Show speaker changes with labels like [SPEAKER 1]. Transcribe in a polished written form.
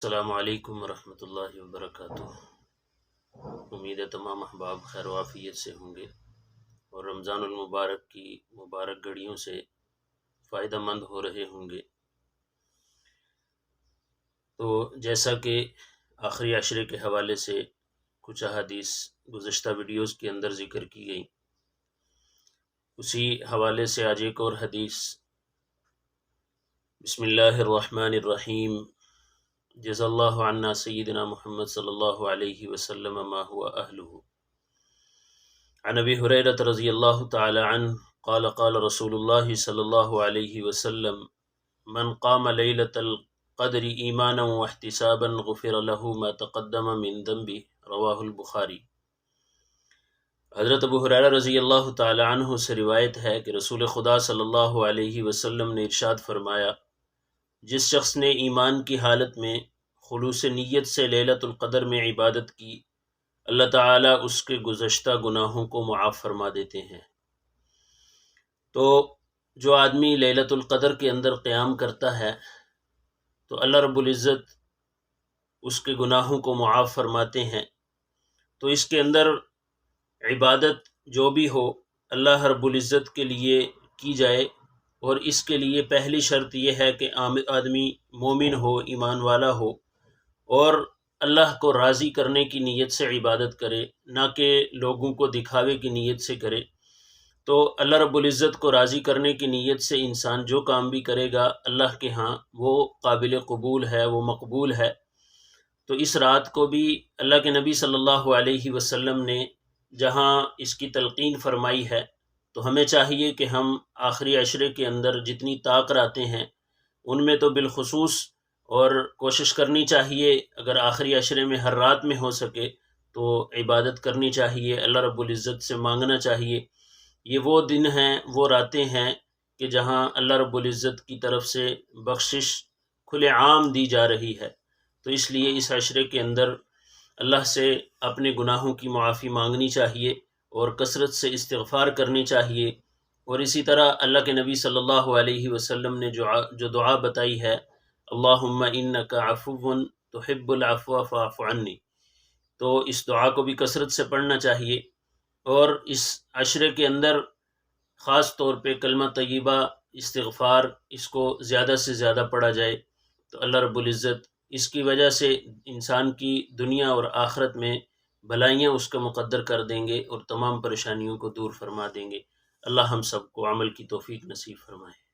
[SPEAKER 1] السلام علیکم ورحمۃ اللہ وبرکاتہ۔ امید ہے تمام احباب خیر و عافیت سے ہوں گے اور رمضان المبارک کی مبارک گھڑیوں سے فائدہ مند ہو رہے ہوں گے۔ تو جیسا کہ آخری عشرے کے حوالے سے کچھ احادیث گزشتہ ویڈیوز کے اندر ذکر کی گئی، اسی حوالے سے آج ایک اور حدیث۔ بسم اللہ الرحمن الرحیم، جزا اللہ عنا سیدنا محمد صلی اللہ علیہ وسلم ما هو اہلہ۔ عن ابی ہریرہ رضی اللہ تعالی عنہ قال قال رسول اللہ صلی اللہ علیہ وسلم من قام لیلۃ القدر ایمانا واحتسابا غفر له ما تقدم من ذنبہ، رواہ البخاری۔ حضرت ابو ہریرہ رضی اللہ تعالی عنہ سے روایت ہے کہ رسول خدا صلی اللہ علیہ وسلم نے ارشاد فرمایا، جس شخص نے ایمان کی حالت میں خلوص نیت سے لیلۃ القدر میں عبادت کی، اللہ تعالیٰ اس کے گزشتہ گناہوں کو معاف فرما دیتے ہیں۔ تو جو آدمی لیلۃ القدر کے اندر قیام کرتا ہے تو اللہ رب العزت اس کے گناہوں کو معاف فرماتے ہیں۔ تو اس کے اندر عبادت جو بھی ہو اللہ رب العزت کے لیے کی جائے، اور اس کے لیے پہلی شرط یہ ہے کہ آدمی مومن ہو، ایمان والا ہو، اور اللہ کو راضی کرنے کی نیت سے عبادت کرے، نہ کہ لوگوں کو دکھاوے کی نیت سے کرے۔ تو اللہ رب العزت کو راضی کرنے کی نیت سے انسان جو کام بھی کرے گا اللہ کے ہاں وہ قابل قبول ہے، وہ مقبول ہے۔ تو اس رات کو بھی اللہ کے نبی صلی اللہ علیہ وسلم نے جہاں اس کی تلقین فرمائی ہے، تو ہمیں چاہیے کہ ہم آخری عشرے کے اندر جتنی طاق راتیں ہیں ان میں تو بالخصوص اور کوشش کرنی چاہیے، اگر آخری عشرے میں ہر رات میں ہو سکے تو عبادت کرنی چاہیے، اللہ رب العزت سے مانگنا چاہیے۔ یہ وہ دن ہیں، وہ راتیں ہیں کہ جہاں اللہ رب العزت کی طرف سے بخشش کھلے عام دی جا رہی ہے۔ تو اس لیے اس عشرے کے اندر اللہ سے اپنے گناہوں کی معافی مانگنی چاہیے اور کثرت سے استغفار کرنی چاہیے۔ اور اسی طرح اللہ کے نبی صلی اللہ علیہ وسلم نے جو دعا بتائی ہے، اللہم انک عفو تحب العفو فاعف عنی، تو اس دعا کو بھی کثرت سے پڑھنا چاہیے۔ اور اس عشرے کے اندر خاص طور پہ کلمہ طیبہ، استغفار، اس کو زیادہ سے زیادہ پڑھا جائے تو اللہ رب العزت اس کی وجہ سے انسان کی دنیا اور آخرت میں بھلائیاں اس کا مقدر کر دیں گے اور تمام پریشانیوں کو دور فرما دیں گے۔ اللہ ہم سب کو عمل کی توفیق نصیب فرمائے۔